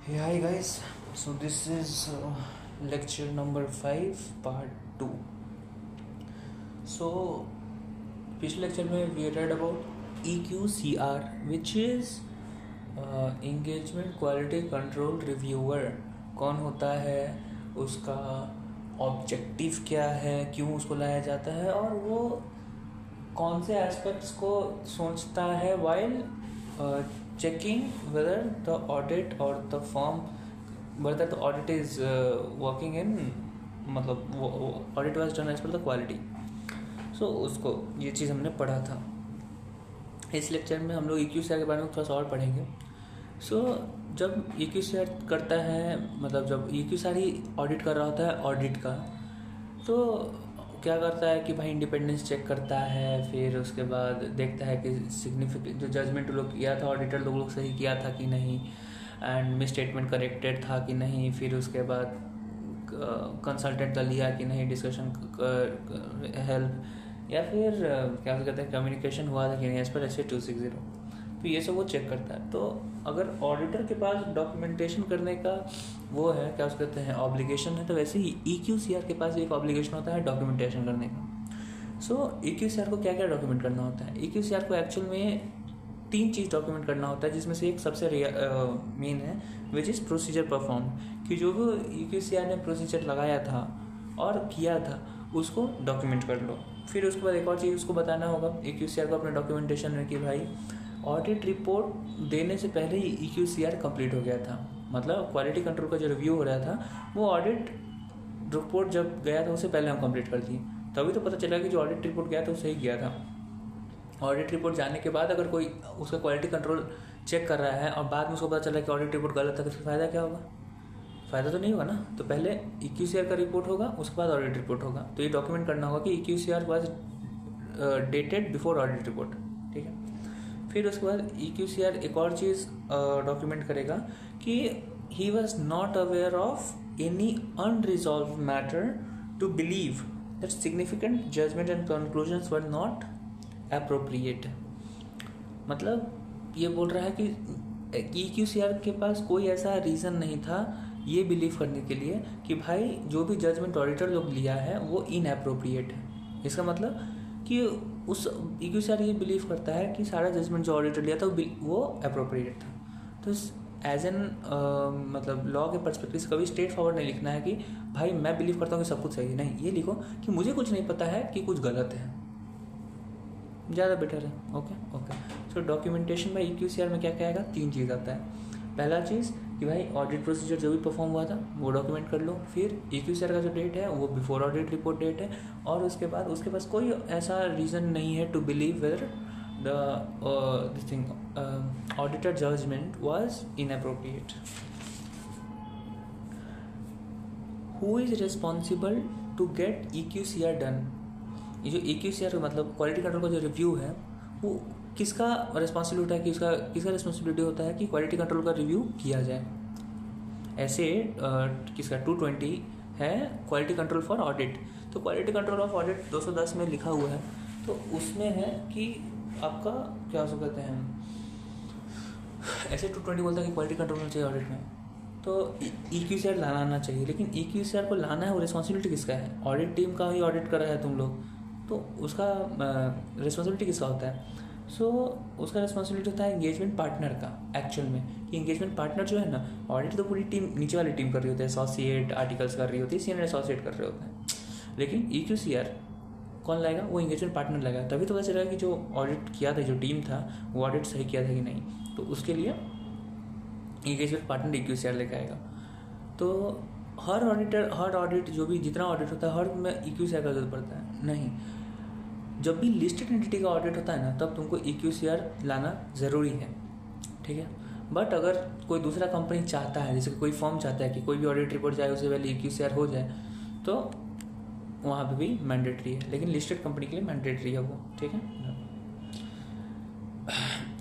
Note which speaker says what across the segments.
Speaker 1: Hey, hi guys. So this is lecture number 5 part 2. So पिछले lecture में we read about EQCR which is Engagement Quality Control Reviewer. कौन होता है, उसका objective क्या है, क्यों उसको लाया जाता है और वो कौन से एस्पेक्ट्स को सोचता है while checking whether the audit or the firm whether the audit is working in मतलब audit was done as per the quality. So उसको ये चीज़ हमने पढ़ा था. इस लेक्चर में हम लोग EQCR के बारे में थोड़ा सा और पढ़ेंगे. जब EQCR करता है, मतलब जब EQCR ही ऑडिट कर रहा होता है ऑडिट का, तो क्या करता है कि भाई इंडिपेंडेंस चेक करता है, फिर उसके बाद देखता है कि सिग्निफिकेंट जो जजमेंट लोग किया था ऑडिटर लोग सही किया था कि नहीं, एंड मिस स्टेटमेंट करेक्टेड था कि नहीं, फिर उसके बाद कंसल्टेंट का लिया कि नहीं, डिस्कशन हेल्प या फिर क्या कहते हैं कम्युनिकेशन हुआ था कि नहीं एज पर SA 260. तो ये सब वो चेक करता है. तो अगर ऑडिटर के पास डॉक्यूमेंटेशन करने का वो है, क्या उसको कहते हैं, ऑब्लिगेशन है, तो वैसे ही EQCR के पास एक ऑब्लिगेशन होता है डॉक्यूमेंटेशन करने का. सो EQCR को क्या क्या डॉक्यूमेंट करना होता है? EQCR को एक्चुअल में 3 चीज़ डॉक्यूमेंट करना होता है, जिसमें से एक सबसे मेन है विच इज़ प्रोसीजर परफॉर्म, कि जो भी EQCR ने प्रोसीजर लगाया था और किया था उसको डॉक्यूमेंट कर लो. फिर उसके बाद एक और चीज़ उसको बताना होगा EQCR को अपने डॉक्यूमेंटेशन में कि भाई ऑडिट रिपोर्ट देने से पहले ही EQCR कंप्लीट हो गया था. मतलब क्वालिटी कंट्रोल का जो रिव्यू हो रहा था वो ऑडिट रिपोर्ट जब गया था उससे पहले हम कंप्लीट कर दिए. तभी तो पता चला कि जो ऑडिट रिपोर्ट गया था वो सही गया था. ऑडिट रिपोर्ट जाने के बाद अगर कोई उसका क्वालिटी कंट्रोल चेक कर रहा है और बाद में उसको पता चला कि ऑडिट रिपोर्ट गलत था, तो उसका फ़ायदा क्या होगा? फ़ायदा तो नहीं होगा ना. तो पहले EQCR का रिपोर्ट होगा, उसके बाद ऑडिट रिपोर्ट होगा. तो ये डॉक्यूमेंट करना होगा कि EQCR was dated before audit report. ठीक है. फिर उसके बाद EQCR एक और चीज़ डॉक्यूमेंट करेगा कि he was not aware of any unresolved matter to believe that significant judgement and conclusions were not appropriate. मतलब ये बोल रहा है कि EQCR के पास कोई ऐसा रीज़न नहीं था ये बिलीव करने के लिए कि भाई जो भी जजमेंट ऑडिटर लोग लिया है वो इनएप्रोप्रिएट है. इसका मतलब कि उस EQCR ये बिलीव करता है कि सारा जजमेंट जो ऑडिटर लिया था वो अप्रोप्रिएट था. तो एज एन मतलब लॉ के पर्सपेक्टिव से कभी स्ट्रेट फॉरवर्ड नहीं लिखना है कि भाई मैं बिलीव करता हूँ कि सब कुछ सही है. नहीं, ये लिखो कि मुझे कुछ नहीं पता है कि कुछ गलत है, ज़्यादा बेटर है. ओके. सो डॉक्यूमेंटेशन में EQCR में क्या क्या आएगा? 3 चीज़ आता है. पहला चीज़ कि भाई ऑडिट प्रोसीजर जो भी परफॉर्म हुआ था वो डॉक्यूमेंट कर लो. फिर EQCR का जो डेट है वो बिफोर ऑडिट रिपोर्ट डेट है, और उसके बाद उसके पास कोई ऐसा रीज़न नहीं है to believe whether this thing auditor judgement was inappropriate. Who is responsible to get EQCR done? ये जो EQCR मतलब क्वालिटी कंट्रोल का जो रिव्यू है वो किसका रिस्पॉन्सिबिलिटी है कि किसका रिस्पॉन्सिबिलिटी होता है कि क्वालिटी कंट्रोल का रिव्यू किया जाए. ऐसे किसका 220 है क्वालिटी कंट्रोल फॉर ऑडिट. तो क्वालिटी कंट्रोल ऑफ ऑडिट 210 में लिखा हुआ है. तो उसमें है कि आपका क्या हो कहते हैं, ऐसे 220 बोलता है कि क्वालिटी कंट्रोल होना चाहिए ऑडिट में, तो EQCR लाना आना चाहिए. लेकिन EQCR को लाना है वो रिस्पॉन्सिबिलिटी किसका है? ऑडिट टीम का ही ऑडिट कर रहा है तुम लोग, तो उसका रिस्पॉन्सिबिलिटी किसका होता है? उसका रिस्पॉन्सिबिलिटी होता है एंगेजमेंट पार्टनर का एक्चुअल में. कि एंगेजमेंट पार्टनर जो है ना, ऑडिट तो पूरी टीम नीचे वाली टीम कर रही होती है, एसोसिएट आर्टिकल्स कर रही होती है, सीनियर एसोसिएट कर रहे होते हैं. लेकिन EQCR कौन लाएगा? वो एंगेजमेंट पार्टनर लाएगा. तभी तो पता चलेगा कि जो ऑडिट किया था, जो टीम था, वो ऑडिट सही किया था कि नहीं. तो उसके लिए एंगेजमेंट पार्टनर EQCR लेकर आएगा. तो हर ऑडिट जो भी जितना ऑडिट होता है हर में EQCR का जरूरत पड़ता है? नहीं. जब भी लिस्टेड एंटिटी का ऑडिट होता है ना, तब तुमको EQCR लाना ज़रूरी है. ठीक है. बट अगर कोई दूसरा कंपनी चाहता है, जैसे कोई फर्म चाहता है कि कोई भी ऑडिट रिपोर्ट जाए उससे पहले EQCR हो जाए, तो वहाँ पे भी मैंडेटरी है. लेकिन लिस्टेड कंपनी के लिए मैंडेटरी है वो. ठीक है.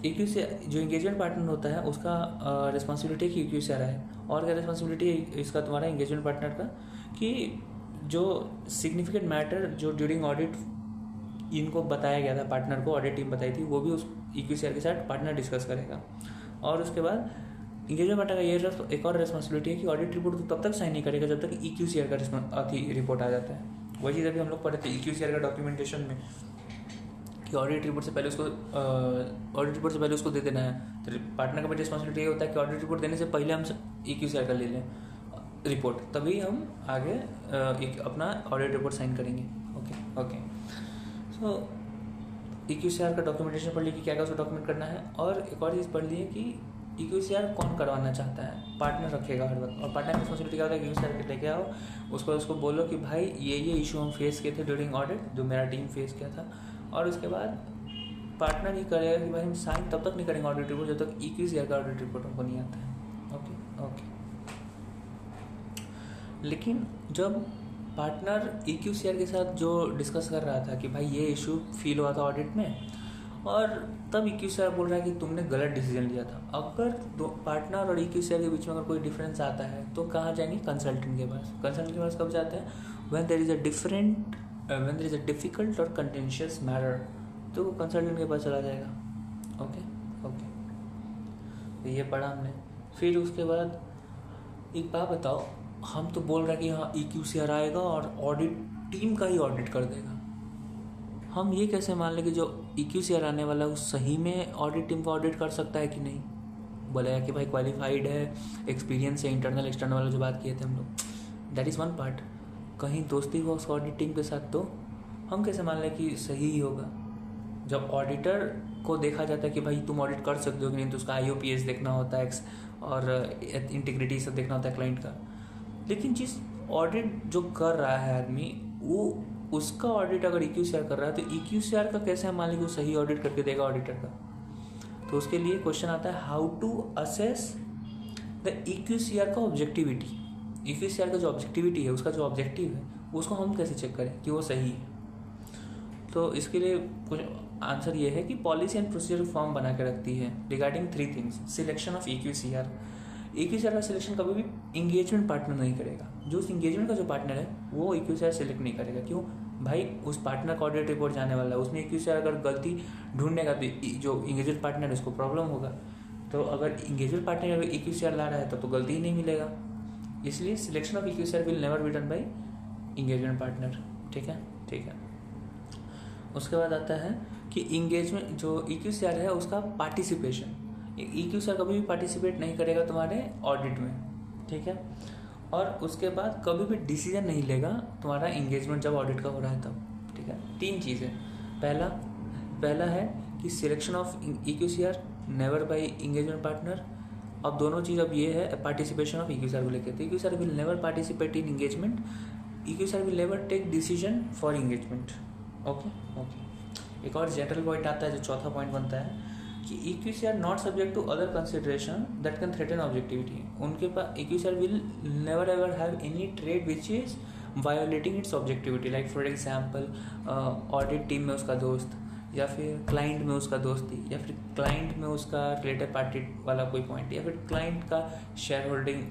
Speaker 1: EQCR जो एंगेजमेंट पार्टनर होता है उसका रिस्पॉन्सिबिलिटी है कि EQCR है. और क्या रिस्पॉन्सिबिलिटी है इसका तुम्हारा एंगेजमेंट पार्टनर का? कि जो सिग्निफिकेंट मैटर जो ड्यूरिंग ऑडिट इनको बताया गया था, पार्टनर को ऑडिट टीम बताई थी, वो भी उस EQCR के साथ पार्टनर डिस्कस करेगा. और उसके बाद इंगेजमेंट पार्टनर का ये एक और रिस्पॉन्सिबिलिटी है कि ऑडिट रिपोर्ट तो तब तक साइन नहीं करेगा जब तक EQCR का रिपोर्ट आ जाता है। वही चीज़ अभी हम लोग पढ़े थे EQCR का डॉक्यूमेंटेशन में कि ऑडिट रिपोर्ट से पहले उसको दे देना है। तो पार्टनर का भी रिस्पॉन्सिबिलिटी ये होता है कि ऑडिट रिपोर्ट देने से पहले हम EQCR का ले लें रिपोर्ट, तभी हम आगे अपना ऑडिट रिपोर्ट साइन करेंगे। ओके सो EQCR का डॉक्यूमेंटेशन पढ़ ली कि क्या क्या उसको डॉक्यूमेंट करना है। और एक और चीज़ पढ़ ली है कि EQCR कौन करवाना चाहता है, पार्टनर रखेगा हर वक्त। और पार्टनर की रिस्पॉन्सिबिलिटी क्या होता है, EQCR के लेके आओ, उसको बोलो कि भाई ये इशू हम फेस किए थे ड्यूरिंग ऑडिट, जो मेरा टीम फेस किया था। और उसके बाद पार्टनर ही करेगा कि भाई हम साइन तब तक नहीं करेंगे ऑडिट रिपोर्ट जब तक EQCR का ऑडिट रिपोर्ट हमको नहीं आता है। ओके लेकिन जब पार्टनर EQCR के साथ जो डिस्कस कर रहा था कि भाई ये इशू फील हुआ था ऑडिट में, और तब EQCR बोल रहा है कि तुमने गलत डिसीजन लिया था। अगर दो पार्टनर और EQCR के बीच में अगर कोई डिफरेंस आता है तो कहाँ जाएंगे, कंसल्टेंट के पास। कंसल्टेंट के पास कब जाते हैं, when there is a difficult और कंटेंशियस मैटर, तो वो कंसल्टेंट के पास चला जाएगा। ओके तो ये पढ़ा हमने। फिर उसके बाद एक बात बताओ, हम तो बोल रहे हैं कि हाँ EQCR आएगा और ऑडिट टीम का ही ऑडिट कर देगा। हम ये कैसे मान लें कि जो EQCR आने वाला है वो सही में ऑडिट टीम को ऑडिट कर सकता है कि नहीं। बोलेगा कि भाई क्वालिफाइड है, एक्सपीरियंस है, इंटरनल एक्सटर्नल वाला जो बात किए थे हम लोग, दैट इज़ वन पार्ट। कहीं दोस्ती हुआ उस ऑडिट टीम के साथ, तो हम कैसे मान लें कि सही ही होगा। जब ऑडिटर को देखा जाता है कि भाई तुम ऑडिट कर सकते हो कि नहीं, तो उसका IOPS देखना होता है और इंटीग्रिटी सब देखना होता है क्लाइंट का। लेकिन जिस ऑडिट जो कर रहा है आदमी, वो उसका ऑडिट अगर EQCR कर रहा है तो EQCR का कैसे हम मान लें कि वो सही ऑडिट करके देगा ऑडिटर का। तो उसके लिए क्वेश्चन आता है, how to assess the EQCR का ऑब्जेक्टिविटी। EQCR का जो ऑब्जेक्टिविटी है, उसका जो ऑब्जेक्टिव है, उसको हम कैसे चेक करें कि वो सही है। तो इसके लिए कुछ आंसर ये है कि पॉलिसी एंड प्रोसीजर फॉर्म बना के रखती है regarding 3 things. Selection of EQCR का सिलेक्शन कभी भी इंगेजमेंट पार्टनर नहीं करेगा। जो उस इंगेजमेंट का जो पार्टनर है वो EQCR सेलेक्ट नहीं करेगा। क्यों भाई, उस पार्टनर का ऑडिट रिपोर्ट जाने वाला है, उसमें EQCR अगर गलती ढूंढेगा तो जो इंगेजमेंट पार्टनर है उसको प्रॉब्लम होगा। तो अगर इंगेजमेंट पार्टनर अगर EQCR ला रहा है तब तो गलती ही नहीं मिलेगा। इसलिए selection of EQCR will never be done by engagement partner. ठीक है। उसके बाद आता है कि इंगेजमेंट जो EQCR है उसका पार्टिसिपेशन। EQCR कभी भी पार्टिसिपेट नहीं करेगा तुम्हारे ऑडिट में। ठीक है। और उसके बाद कभी भी डिसीजन नहीं लेगा तुम्हारा इंगेजमेंट जब ऑडिट का हो रहा है तब। ठीक है। 3 चीज़ें। पहला है कि selection of EQCR never by engagement partner. अब दोनों चीज़ अब ये है पार्टिसिपेशन ऑफ EQCR को लेकर। तो EQCR will never participate in engagement, EQCR will never take decision for engagement. Okay. एक और जनरल पॉइंट आता है जो चौथा पॉइंट बनता है कि EQCR not subject to other consideration that can threaten objectivity. उनके पास EQCR will never ever have any trade which is violating its objectivity. Like for example audit team में उसका दोस्त, या फिर क्लाइंट में उसका दोस्ती, या फिर क्लाइंट में उसका रिलेटेड पार्टी वाला कोई पॉइंट, या फिर क्लाइंट का शेयर होल्डिंग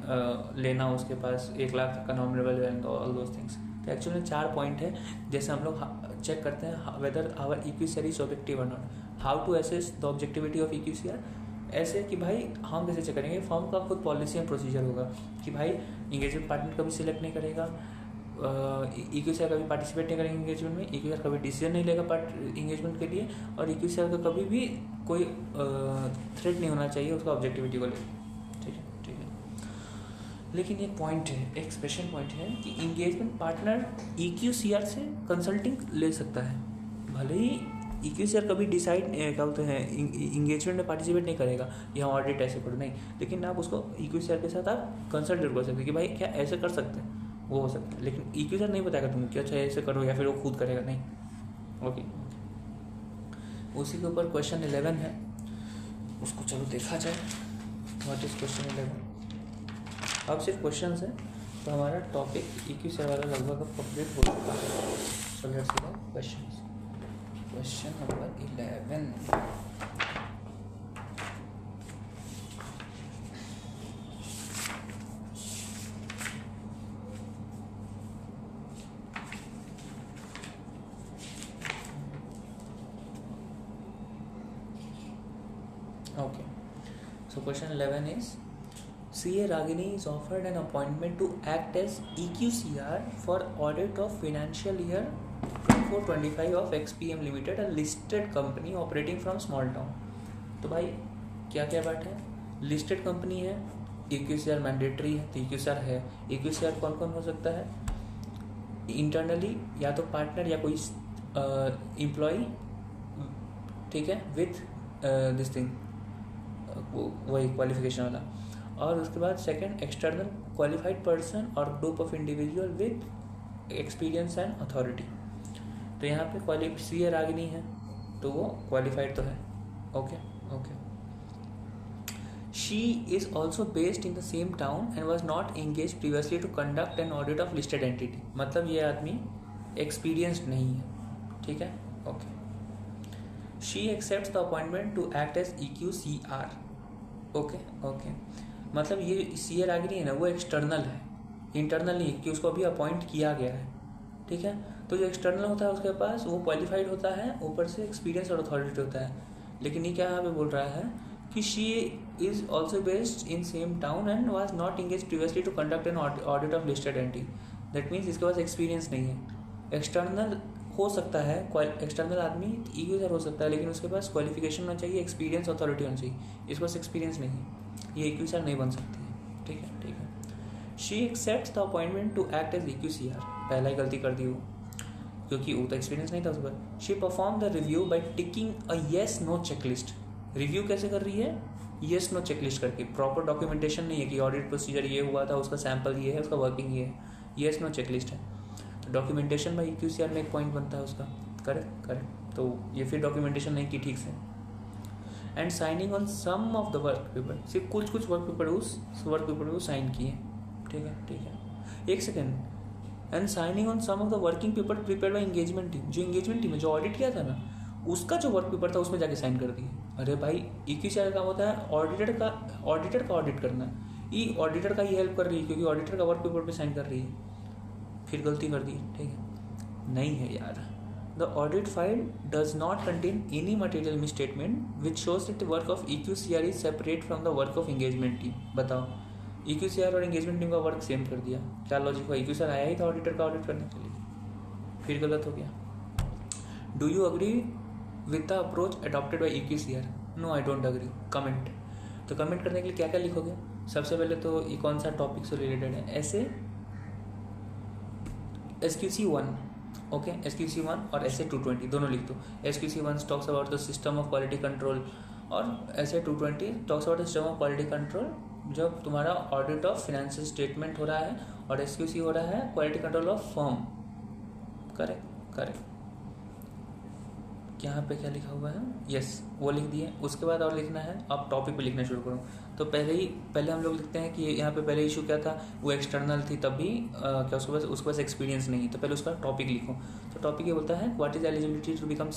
Speaker 1: लेना उसके पास 1 लाख तक का nominable and all those things. तो एक्चुअली 4 पॉइंट है जैसे हम लोग चेक करते हैं whether our EQCR is objective और not. How to assess the objectivity of EQCR, ऐसे कि भाई हम कैसे चेक करेंगे, फर्म का खुद पॉलिसी एंड प्रोसीजर होगा कि भाई इंगेजमेंट पार्टनर कभी सिलेक्ट नहीं करेगा, EQCR कभी पार्टिसिपेट नहीं करेंगे इंगेजमेंट में, EQCR कभी डिसीजन नहीं लेगा इंगेजमेंट के लिए, और EQCR का कभी भी कोई थ्रेट नहीं होना चाहिए उसका ऑब्जेक्टिविटी को लेकर। ठीक है। लेकिन एक पॉइंट है, एक स्पेशल पॉइंट है कि इंगेजमेंट पार्टनर EQCR से कंसल्टिंग ले सकता है। भले ही EQCR कभी डिसाइड क्या बोलते हैं इंगेजमेंट में पार्टिसिपेट नहीं करेगा, यहाँ ऑडिट ऐसे करो नहीं, लेकिन आप उसको EQCR के साथ आप कंसल्ट कर सकते हैं कि भाई क्या ऐसे कर सकते हैं, वो हो सकता है। लेकिन EQCR नहीं बताएगा तुम कि अच्छा ऐसे करो, या फिर वो खुद करेगा, नहीं। ओके। उसी के ऊपर क्वेश्चन 11 है, उसको चलो देखा जाए। What is question 11? अब सिर्फ क्वेश्चन है तो हमारा टॉपिक EQCR वाला लगभग कंप्लीट हो चुका है। So let's see the questions. Question number 11। Okay. So question 11 is CA Ragini is offered an appointment to act as EQCR for audit of financial year 24-25 of XPM Limited, a listed company operating from small town. तो भाई क्या क्या बात है, listed company है, EQCR mandatory है, तो EQCR है. EQCR कौन कौन हो सकता है? इंटरनली या तो पार्टनर या कोई एम्प्लॉय, ठीक है, विथ दिस थिंग, वही क्वालिफिकेशन वाला. और उसके बाद सेकंड, एक्सटर्नल क्वालिफाइड पर्सन और group of individual with experience and authority. तो यहाँ पे CA रागिनी है तो वो क्वालिफाइड तो है. Okay okay. She is also based in the same town and was not engage previously to conduct an audit of listed entity. मतलब ये आदमी एक्सपीरियंसड नहीं है, ठीक है. Okay. She accepts the appointment to act as EQCR. Okay okay. मतलब ये CA Ragini है ना, वो एक्सटर्नल है, इंटरनल नहीं है कि उसको अभी अपॉइंट किया गया है, ठीक है. तो जो एक्सटर्नल होता है उसके पास वो क्वालिफाइड होता है, ऊपर से एक्सपीरियंस और अथॉरिटी होता है. लेकिन ये क्या यहाँ पे बोल रहा है कि she is also based in same town and was not engage previously to conduct an audit of listed entity. That means इसके पास एक्सपीरियंस नहीं है. एक्सटर्नल हो सकता है, एक्सटर्नल आदमी EQCR हो सकता है, लेकिन उसके पास क्वालिफिकेशन होना चाहिए, एक्सपीरियंस, अथॉरिटी होना चाहिए. इसके पास एक्सपीरियंस नहीं है, ये EQCR नहीं बन सकती है, ठीक है ठीक है. She accepts the appointment to act as EQCR. पहला ही गलती कर दी वो, क्योंकि वो तो एक्सपीरियंस नहीं था उस पर. She perform the review by ticking a yes no checklist. Review कैसे कर रही है? येस नो चेकलिस्ट करके. प्रॉपर डॉक्यूमेंटेशन नहीं है कि ऑडिट प्रोसीजर ये हुआ था, उसका सैंपल ये है, उसका वर्किंग ये है. येस नो चेकलिस्ट है. तो डॉक्यूमेंटेशन बाय EQCR में एक पॉइंट बनता है उसका. Correct correct. तो ये फिर डॉक्यूमेंटेशन नहीं की ठीक से. And signing on some of the work paper. सिर्फ कुछ वर्क पेपर वो साइन किए, ठीक है ठीक है. एक second. And signing on some of the working paper prepared by engagement team. जो एंगेजमेंट टीम है, जो ऑडिट किया था ना, उसका जो वर्क पेपर था उसमें जाके साइन कर दिए. अरे भाई, EQCR का काम होता है ऑडिटर का ऑडिट करना. ये ऑडिटर का ही हेल्प कर रही है, क्योंकि ऑडिटर का वर्क पेपर पे साइन कर रही है. फिर गलती कर दी, ठीक है. नहीं है यार. The audit file does not contain any material misstatement which shows that the work of EQCR is separate from the work of engagement team. बताओ, EQCR और एंगेजमेंट टीम का वर्क सेम कर दिया. क्या लॉजिक हुआ? EQCR आया ही था auditor का ऑडिट करने के लिए, फिर गलत हो गया. Do you agree with the approach adopted by EQCR? No, I don't agree. Comment. तो कमेंट करने के लिए क्या क्या लिखोगे? सबसे पहले तो ये कौन सा टॉपिक से रिलेटेड है? ऐसे SQC1, ओके, SQC1 और ऐसे 220 दोनों लिख दो. SQC1 talks about the system of quality control और ऐसे 220 talks about the system of quality control जब तुम्हारा ऑडिट ऑफ फाइनेंशियल स्टेटमेंट हो रहा है, और SQC हो रहा है quality control of firm. Correct correct. यहाँ पे क्या लिखा हुआ है? यस, वो लिख दिए. उसके बाद और लिखना है. अब टॉपिक पे लिखना शुरू करो. तो पहले हम लोग लिखते हैं कि यहाँ पे पहले इशू क्या था, वो एक्सटर्नल थी, तभी क्या उसके पास एक्सपीरियंस नहीं. तो पहले उसका टॉपिक लिखो. तो टॉपिक ये बोलता है what is eligibility to become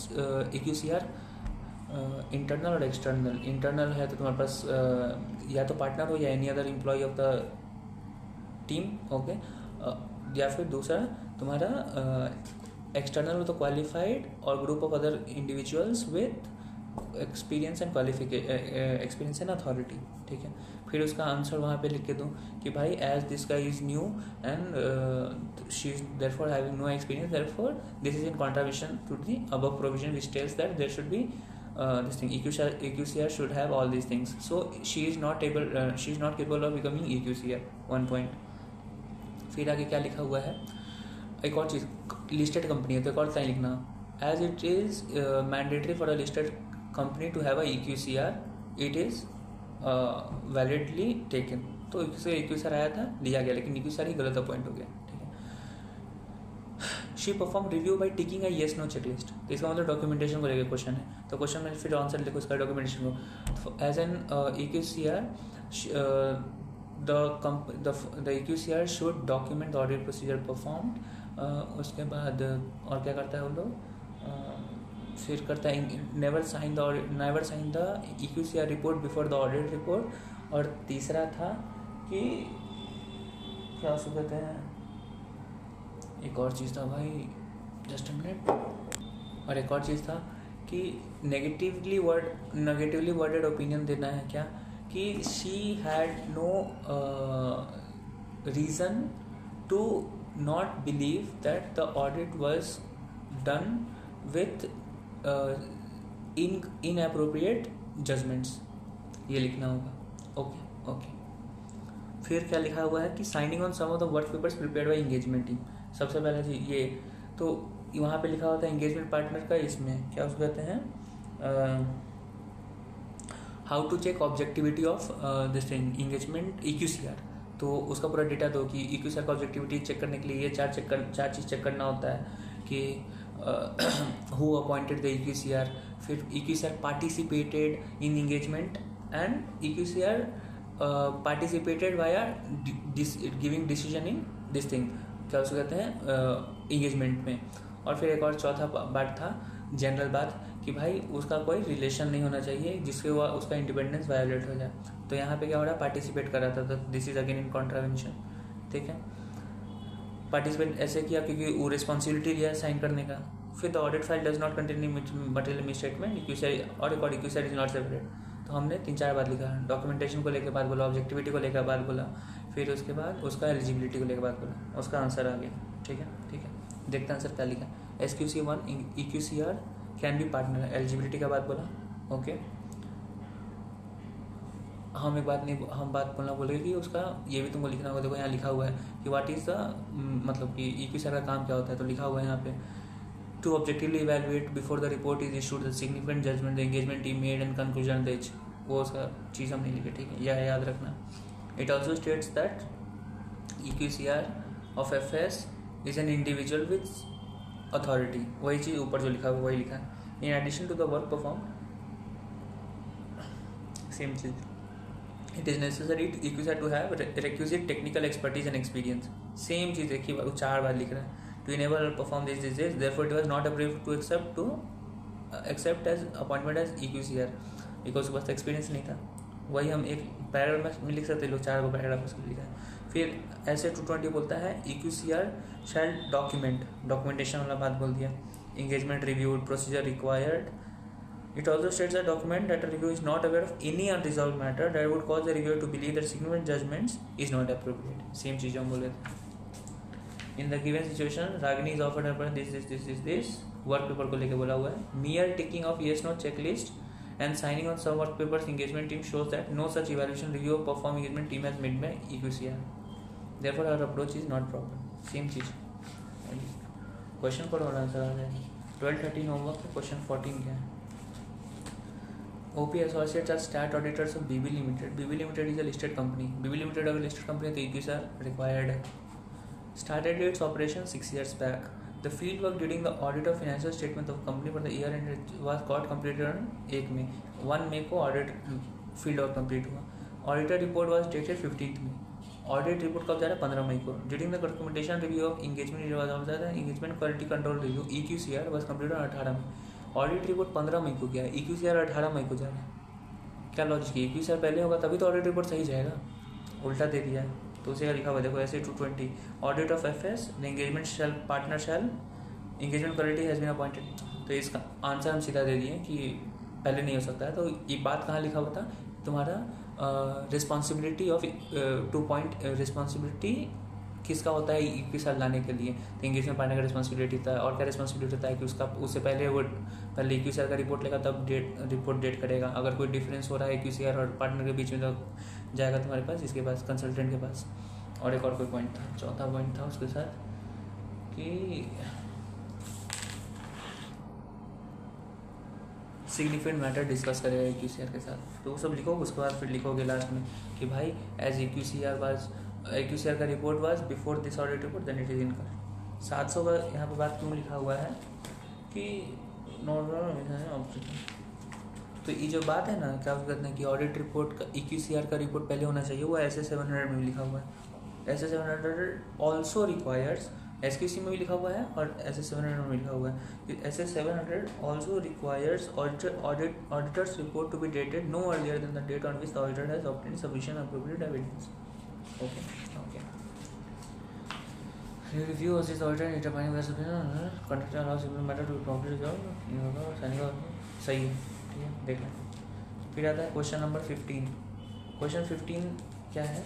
Speaker 1: EQCR. Internal और एक्सटर्नल. इंटरनल है तो तुम्हारे पास या तो पार्टनर हो या any other employ of the team, okay. या फिर दूसरा तुम्हारा एक्सटर्नल हो तो क्वालिफाइड और group of other individuals with experience and experience and authority, ठीक है. फिर उसका आंसर वहाँ पे लिख के दूँ कि भाई as this guy is new and she is therefore having no experience, therefore this is in contravention to the above provision which tells that there should be this thing. EQCR should have all these things. So she is not capable of becoming EQCR. 1 point. फिर आगे क्या लिखा हुआ है? एक और चीज़, listed company है तो एक और लाइन लिखना. As it is mandatory for a listed company to have a EQCR, it is validly taken. तो इससे EQCR आया था, लिया गया, लेकिन EQCR ही गलत अपॉइंट हो गया, ठीक है. She perform review by ticking a yes no checklist. तो इसका मतलब डॉक्यूमेंटेशन को लेकर क्वेश्चन है. तो क्वेश्चन में फिर आंसर लिखो इसका डॉक्यूमेंटेशन को. As an EQCR the EQCR should document the audit procedure performed. उसके बाद और क्या करता है वो लोग? फिर करता है never sign the EQCR report before the audit report. और तीसरा था कि क्या उसको कहते हैं, एक और चीज़ था भाई, जस्ट अ मिनट. और एक और चीज़ था कि नेगेटिवली वर्डेड ओपिनियन देना है. क्या कि she had no reason to not believe that the audit was done with inappropriate judgments, ये लिखना होगा। Okay okay. फिर क्या लिखा हुआ है कि signing on some of the work papers prepared by engagement team. सबसे पहले जी ये तो वहाँ पे लिखा होता है एंगेजमेंट पार्टनर का, इसमें क्या उसको कहते हैं, how to check objectivity of this thing engagement EQCR। तो उसका पूरा डेटा दो कि EQCR का ऑब्जेक्टिविटी चेक करने के लिए ये चार चीज़ चेक करना होता है कि हु अपॉइंटेड द EQCR, फिर EQCR participated in engagement and EQCR participated via giving decision in this thing, क्या उसको कहते हैं एंगेजमेंट में। और फिर एक और चौथा बात था जनरल बात कि भाई उसका कोई रिलेशन नहीं होना चाहिए जिसके वो उसका इंडिपेंडेंस वायोलेट हो जाए। तो यहाँ पे क्या हो रहा है, पार्टिसिपेट कर रहा था, तो this is again in contravention. ठीक है, पार्टिसिपेट ऐसे किया क्योंकि वो रिस्पॉन्सिबिलिटी लिया साइन करने का। फिर the audit file does not contain material misstatement EQCR और एक और EQCR इज नॉट सेपरेट। तो हमने 3-4 बात लिखा, डॉक्यूमेंटेशन को लेकर बात बोला, ऑब्जेक्टिविटी को लेकर बात बोला, फिर उसके बाद उसका एलिजिबिलिटी को लेकर बात बोला, उसका आंसर आ गया। ठीक है ठीक है, देखते हैं आंसर क्या लिखा। SQC1 EQCR can be partner, eligibility का बात बोला। ओके, हम एक बात नहीं, हम बात बोलना बोलेंगे कि उसका ये भी तुमको लिखना होगा। देखो यहाँ लिखा हुआ है कि व्हाट इज़ द मतलब कि EQCR का काम क्या होता है। तो लिखा हुआ है यहाँ पे to objectively evaluate before the report is issued the significant judgment the engagement team made and conclusion the वो उसका चीज़ हम नहीं लिखे। ठीक है, यह याद रखना। It also states that EQCR of FS is an individual with authority, वही चीज़ ऊपर जो लिखा हुआ वही लिखा है। In addition to the work perform, same चीज़, it is necessary to EQCR to have requisite technical expertise and experience, same चीज़ देखिए वो 4 बार लिख रहे हैं। to enable her to perform this disease, therefore it was not approved to accept as appointment as EQCR because उसके पास experience नहीं था। वही हम एक पैराग्राफ में लिख सकते, लोग 4 पैराग्राफ उसमें लिखा है। फिर ऐसे 220 बोलता है EQCR शैल डॉक्यूमेंटेशन वाला बात बोल दिया, engagement reviewed, procedure required. It also states that document that a reviewer is not aware of any unresolved matter that would cause the reviewer to believe that significant judgments is not appropriate. Same चीज़ हम बोले थे। In the given situation, Ragini is offered her this work paper को लेके बोला हुआ है। Mere ticking of yes no checklist and signing on some work papers engagement team shows that no such evaluation review of perform engagement team has made by EQCR. Therefore, her approach is not proper. Same cheese. Question पढ़ो और answer आ जाएगा। 12-13 homework question 14 क्या है। OP Associates are stat auditors of BB Limited. BB Limited is a listed company. BB Limited अगर listed company है तो EQCR required है। Started its operation 6 years back. The field work during the audit of financial statement of company for the year end was got completed on 1 May को audit field work complete हुआ। Auditor report was dated 15th May. Audit report कब जा रहा है 15 मई को। During the documentation review of engagement quality control review EQCR was completed on 18 May. Audit report 15 मई को गया है, EQCR 18 मई को जा रहा है। क्या लॉजिक है, EQCR पहले होगा तभी तो ऑडिट रिपोर्ट सही जाएगा, उल्टा दे दिया है। तो उसी का लिखा हुआ देखो ऐसे 220 audit of FS the engagement shall partner shall engagement quality has been appointed. तो इसका आंसर हम सीधा दे दिए कि पहले नहीं हो सकता है। तो ये बात कहाँ लिखा हुआ था, तुम्हारा रिस्पॉन्सिबिलिटी ऑफ 2 पॉइंट रिस्पॉन्सिबिलिटी किसका होता है EQCR लाने के लिए, तो एंगेजमेंट पार्टनर का रिस्पॉन्सिबिलिटी होता है। और क्या रिस्पॉन्सिबिलिटी होता है कि उसका उससे पहले वो पहले EQCR का रिपोर्ट लेगा तब रिपोर्ट डेट करेगा। अगर कोई डिफरेंस हो रहा है EQCR और पार्टनर के बीच में तो जाएगा तुम्हारे पास, इसके पास कंसल्टेंट के पास। और एक और कोई पॉइंट था, चौथा पॉइंट था उसके साथ कि सिग्निफिकेंट मैटर डिस्कस करेगा EQCR के साथ। तो वो सब लिखो, उसके बाद फिर लिखोगे लास्ट में कि भाई एज EQCR का report was before this audit report then it is incorrect. 700 का यहाँ पे बात क्यों लिखा हुआ है कि तो ये जो बात है ना क्या कहते हैं कि ऑडिट रिपोर्ट का EQCR का रिपोर्ट पहले होना चाहिए, वो SA 700 में भी लिखा हुआ है। SA 700 ऑल्सो रिक्वायर्स, SQC में भी लिखा हुआ है और SA 700 में लिखा हुआ है। SA 700 also requires auditors report to be dated no earlier than the date on which the auditor has obtained sufficient appropriate evidence. Okay. Review of this auditor and determining whether conduct allows civil matter to be properly resolved। सही है, ठीक है, देख लें। फिर आता है question number 15। Question 15 क्या है?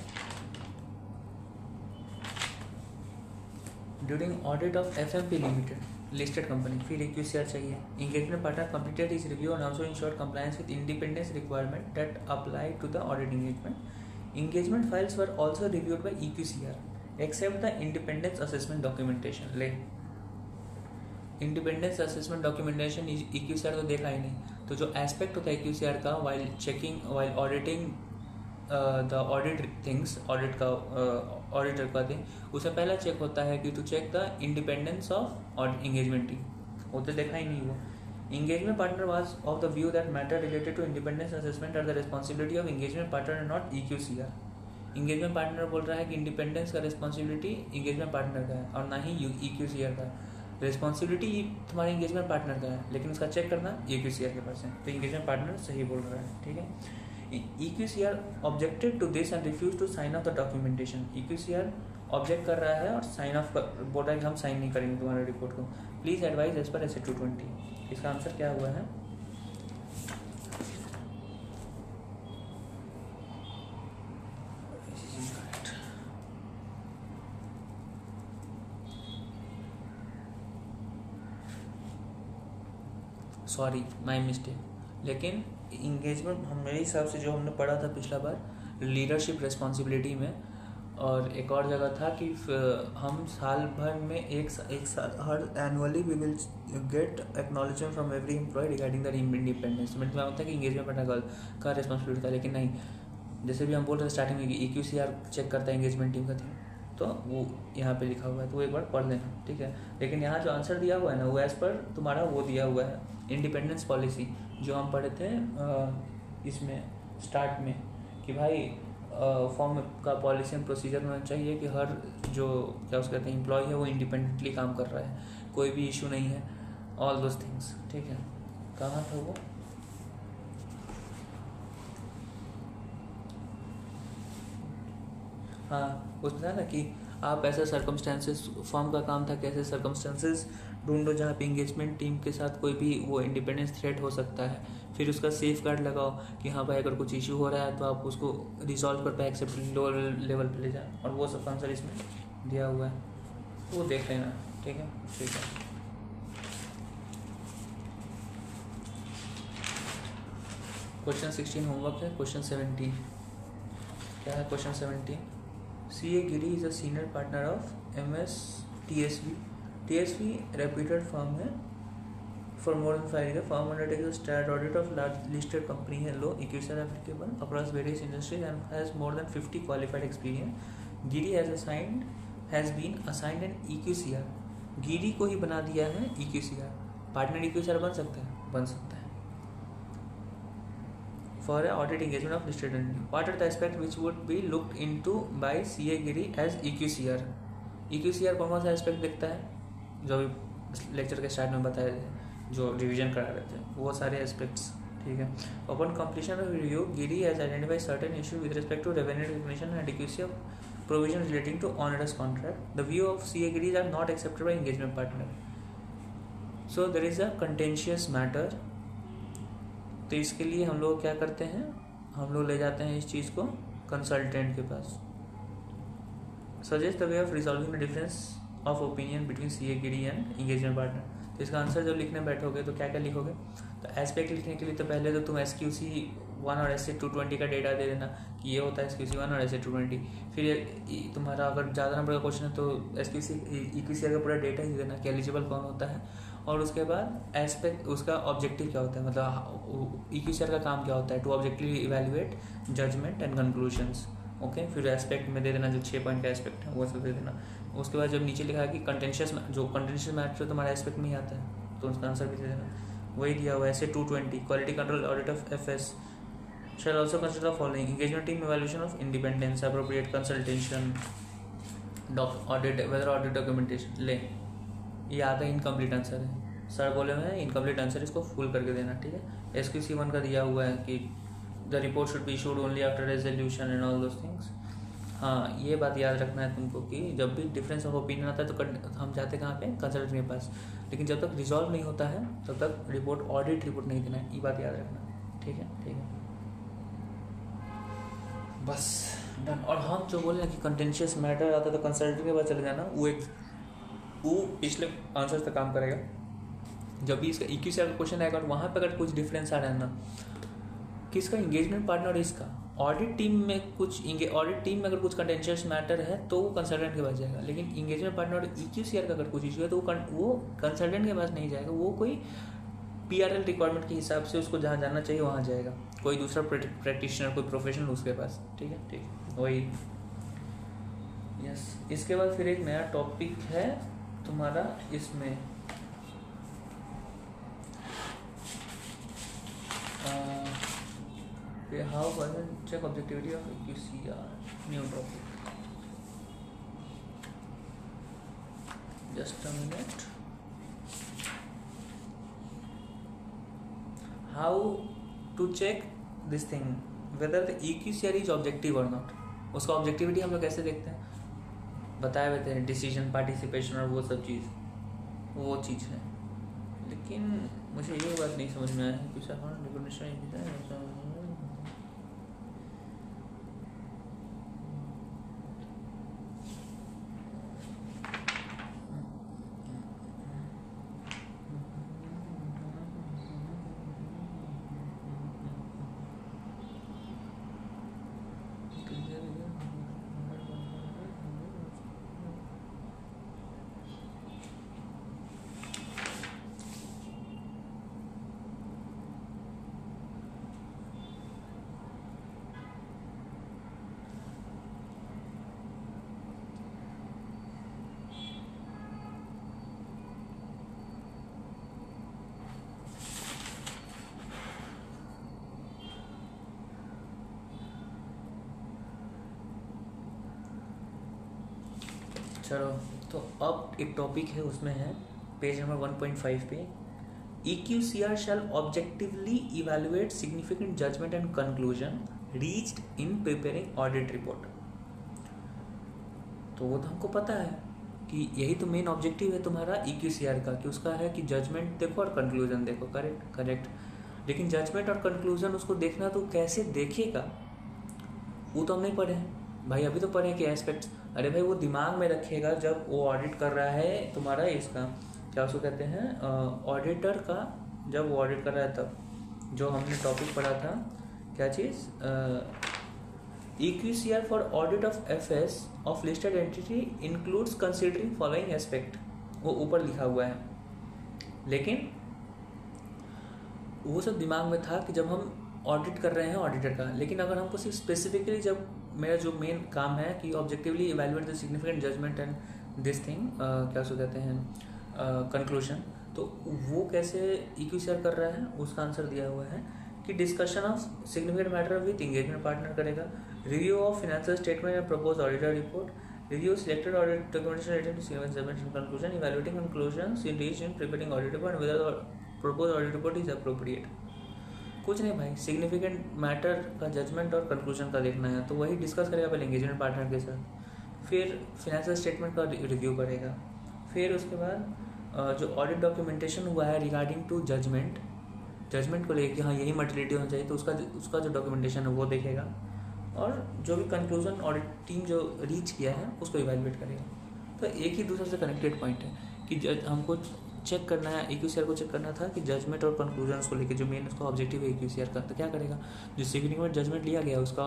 Speaker 1: During audit of FMP limited listed company, फिर EQCR चाहिए. Engagement partner completed his review and also ensured compliance with independence requirement that apply to the audit engagement. Engagement files were also reviewed by EQCR except the independence assessment documentation. ले, independence assessment documentation EQCR तो देखा ही नहीं. तो जो aspect होता है EQCR का while checking while auditing the audit things, audit का ऑडिटर का थिंग, उससे पहला चेक होता है कि to check the independence of audit engagement team. वो तो देखा ही नहीं वो. Engagement partner was of the view that matter related to independence assessment are the responsibility of engagement partner and not EQCR. Engagement partner बोल रहा है कि इंडिपेंडेंस का रिस्पॉन्सिबिलिटी इंगेजमेंट पार्टनर का है और ना ही EQCR का. रिस्पॉन्सिबिलिटी तुम्हारे इंगेजमेंट पार्टनर का है, लेकिन उसका चेक करना EQCR के पास है. तो इंगेजमेंट पार्टनर सही बोल रहा है. ठीक है. EQCR objected to this and refused to sign off the documentation. EQCR object कर रहा है और साइन ऑफ बोल रहा है कि हम साइन नहीं करेंगे तुम्हारे रिपोर्ट को. Please advise as per S 220. इसका आंसर क्या हुआ है? Sorry, my mistake. लेकिन इंगेजमेंट मेरे हिसाब से जो हमने पढ़ा था पिछला बार लीडरशिप रिस्पॉन्सिबिलिटी में, और एक और जगह था कि हम साल भर में एक साल हर annually we will get acknowledgement from every employee regarding the independence. मतलब होता है कि इंगेजमेंट पार्टनर का रिस्पॉन्सिबिलिटी था, लेकिन नहीं. जैसे भी हम बोल रहे थे स्टार्टिंग में कि EQCR चेक करता है इंगेजमेंट टीम का थी, तो वो यहाँ पे लिखा हुआ है, तो वो एक बार पढ़ लेना. ठीक है. लेकिन यहाँ जो आंसर दिया हुआ है ना, वो एज पर तुम्हारा वो दिया हुआ है इंडिपेंडेंस पॉलिसी, जो हम पढ़े थे इसमें स्टार्ट में कि भाई फॉर्म का पॉलिसी एंड प्रोसीजर होना चाहिए कि हर जो क्या उसको कहते हैं एम्प्लॉय है वो इंडिपेंडेंटली काम कर रहा है, कोई भी इशू नहीं है, ऑल दोज थिंग्स. ठीक है. कहाँ था वो? हाँ, उसमें था ना कि आप ऐसा सर्कमस्टेंसेस, फॉर्म का काम था कि ऐसे सर्कमस्टेंसेस ढूंढो जहाँ पे इंगेजमेंट टीम के साथ कोई भी वो इंडिपेंडेंस थ्रेट हो सकता है, फिर उसका सेफ गार्ड लगाओ कि हाँ भाई अगर कुछ इशू हो रहा है तो आप उसको रिजॉल्व कर पाए, एक्सेप्ट लो लेवल पे ले जाए. और वो सब आंसर इसमें दिया हुआ है, वो देख लेना. ठीक है. ठीक है. क्वेश्चन 16 होमवर्क है. क्वेश्चन 17 क्या है? Question 17, CA Giri is a senior partner of MS TSV. TSV reputed firm है for more than 5 years. Firm undertakes the stat audit of large listed company है. लो EQCR applicable across various industries and has more than 50 qualified experience. Giri has been assigned an EQCR. Giri को ही बना दिया है EQCR. Partner EQCR बन सकता है? बन सकता है. For a audit engagement of listed entity, what are the aspects which would be looked into by CA Giri as EQCR? EQCR कौन सा एस्पेक्ट देखता है? जो भी लेक्चर के स्टार्ट में बताए थे, जो रिवीजन करा रहे थे, वो सारे एस्पेक्ट्स. ठीक है. Upon completion of review, Giri has identified certain issues with respect to revenue recognition and adequacy of provisions relating to onerous contract. The view of CA Giri are not accepted by engagement partner. So there is a contentious matter. तो इसके लिए हम लोग क्या करते हैं? हम लोग ले जाते हैं इस चीज़ को कंसल्टेंट के पास. Suggest the way of resolving the difference of opinion between CA Giri and engagement partner. तो इसका आंसर जब लिखने बैठोगे तो क्या क्या लिखोगे? तो एस्पेक्ट लिखने के लिए तो पहले तो तुम SQC1 और SA 220 का डेटा दे देना कि ये होता है SQC1 और SA 220. फिर तुम्हारा अगर ज़्यादा नंबर का क्वेश्चन है तो EQCR का पूरा डेटा ही देना कि एलिजिबल कौन होता है. और उसके बाद एस्पेक्ट उसका ऑब्जेक्टिव क्या होता है, मतलब EQCR का काम क्या होता है, to objectively evaluate judgment and conclusions. Okay. फिर एस्पेक्ट में दे देना जो 6 पॉइंट का एस्पेक्ट है वो सब दे देना. उसके बाद जब नीचे लिखा है कि कंटेंशियस मैटर तुम्हारा एस्पेक्ट में ही आता है तो उसका आंसर भी दे देना. वही दिया हुआ है. SA 220 quality control audit of FS shall also consider the following: engagement team evaluation of independence, appropriate consultation, audit, whether audit documentation. ले, ये आता है इनकम्प्लीट आंसर है. सर बोले हुए हैं इनकम्प्लीट आंसर, इसको फुल करके देना. ठीक है. SQC1 का दिया हुआ है कि the report should be issued only after resolution and all those things. हाँ, ये बात याद रखना है तुमको कि जब भी डिफरेंस ऑफ ओपिनियन आता है तो हम जाते कहाँ पे? कंसल्टेंट के पास. लेकिन जब तक रिजॉल्व नहीं होता है तब तक रिपोर्ट ऑडिट रिपोर्ट नहीं देना है. ये बात याद रखना. ठीक है. ठीक है. बस डन। और हम जो बोले ना कि कंटेंशियस मैटर आता है तो कंसल्टेंट के पास चले जाना, वो पिछले आंसर से काम करेगा। जब भी इसका इक्यू से क्वेश्चन आएगा और वहाँ पे अगर कुछ डिफरेंस आ रहा है ना, किसका इंगेजमेंट पार्टनर और इसका ऑडिट टीम में अगर कुछ कंटेंशियस मैटर है तो वो कंसल्टेंट के पास जाएगा, लेकिन इंगेजमेंट पार्टनर और EQCR का अगर कुछ इशू है तो वो कंसल्टेंट के पास नहीं जाएगा, वो कोई PRL रिक्वायरमेंट के हिसाब से उसको जहाँ जाना चाहिए वहाँ जाएगा, कोई दूसरा प्रैक्टिशनर, कोई प्रोफेशनल उसके पास। ठीक है वही। यस, इसके बाद फिर एक नया टॉपिक है तुम्हारा इसमें how check objectivity of EQCR, new topic. Just a minute. How to check this thing whether the EQCR is objective और नॉट। उसका ऑब्जेक्टिविटी हम लोग कैसे देखते हैं, बताए हुए थे, डिसीजन, पार्टिसिपेशन और वो सब चीज़, वो चीज़ है। लेकिन मुझे ये बात नहीं समझ में आया है कि चलो, तो अब एक टॉपिक है, उसमें है पेज नंबर 1.5 पे, EQCR shall objectively evaluate significant judgment and conclusion reached in preparing audit report। तो वो तो हमको पता है कि यही तो मेन ऑब्जेक्टिव है तुम्हारा EQCR का, कि उसका है कि जजमेंट देखो और कंक्लूजन देखो। करेक्ट। लेकिन जजमेंट और कंक्लूजन उसको देखना तो कैसे देखेगा, वो तो हम नहीं पढ़े हैं भाई। अभी तो पढ़े कि एस्पेक्ट्स, अरे भाई वो दिमाग में रखेगा जब वो ऑडिट कर रहा है तुम्हारा इसका, क्या उसको कहते हैं, ऑडिटर का, जब वो ऑडिट कर रहा है तब। जो हमने टॉपिक पढ़ा था, क्या चीज़, EQCR for audit of FS of listed entity includes considering following aspect, वो ऊपर लिखा हुआ है। लेकिन वो सब दिमाग में था कि जब हम ऑडिट कर रहे हैं ऑडिटर का, लेकिन अगर हमको सिर्फ स्पेसिफिकली, जब मेरा जो मेन काम है कि objectively evaluate the significant judgement and this thing, क्या उसको कहते हैं, कंक्लूजन, तो वो कैसे EQCR कर रहा है, उसका आंसर दिया हुआ है कि discussion of significant matter with engagement partner करेगा, review of financial statement and propose auditor report, review selected audit documentation related to significant judgement and conclusion, evaluating conclusions in reached in preparing audit report and whether propose audit report is appropriate. कुछ नहीं भाई, significant matter का judgement और conclusion का देखना है, तो वही डिस्कस करेगा पहले इंगेजमेंट पार्टनर के साथ, फिर फाइनेंशियल स्टेटमेंट का रिव्यू करेगा, फिर उसके बाद जो ऑडिट डॉक्यूमेंटेशन हुआ है रिगार्डिंग टू जजमेंट को लेकर, हाँ यही मटेरियलिटी होना चाहिए, तो उसका जो डॉक्यूमेंटेशन है वो देखेगा, और जो भी कंक्लूजन ऑडिट टीम जो रीच किया है उसको इवैल्यूएट करेगा। तो एक ही दूसरे से कनेक्टेड पॉइंट है कि हमको चेक करना है, EQCR को चेक करना था कि जजमेंट और कंक्लूजन को लेके जो मेन उसका ऑब्जेक्टिव है EQCR का, तो क्या करेगा, जो सिग्निफिकेंट जजमेंट लिया गया उसका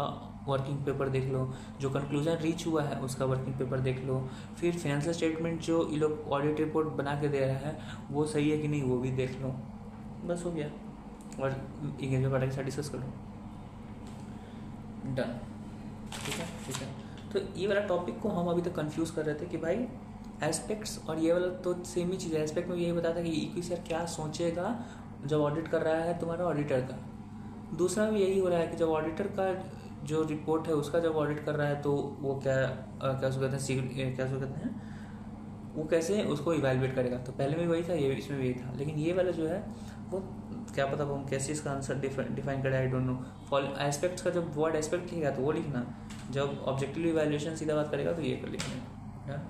Speaker 1: वर्किंग पेपर देख लो, जो कंक्लूजन रीच हुआ है उसका वर्किंग पेपर देख लो, फिर फाइनेंशियल स्टेटमेंट जो ये लोग ऑडिट रिपोर्ट बना के दे रहा है वो सही है कि नहीं वो भी देख लो, बस हो गया, और इंगेजमेंट पार्टनर के साथ डिस्कस कर लो, डन। ठीक है। तो ये वाला टॉपिक को हम अभी तक कंफ्यूज कर रहे थे कि भाई एस्पेक्ट्स और ये वाला तो सेम ही चीज़ है। एस्पेक्ट में यही बताता कि EQCR क्या सोचेगा जब ऑडिट कर रहा है तुम्हारा ऑडिटर का। दूसरा भी यही हो रहा है कि जब ऑडिटर का जो रिपोर्ट है उसका जब ऑडिट कर रहा है तो वो क्या उसको कहते हैं वो कैसे उसको इवैल्यूएट करेगा। तो पहले में वही था, ये इसमें भी यही था, लेकिन ये वाला जो है वो क्या पता हम कैसे इसका आंसर डिफाइन करें, आई डोंट नो। एस्पेक्ट्स का जब वर्ड एस्पेक्ट लिखेगा तो वो लिखना, जब ऑब्जेक्टिव इवैल्यूएशन सीधा बात करेगा तो ये कर लिखना।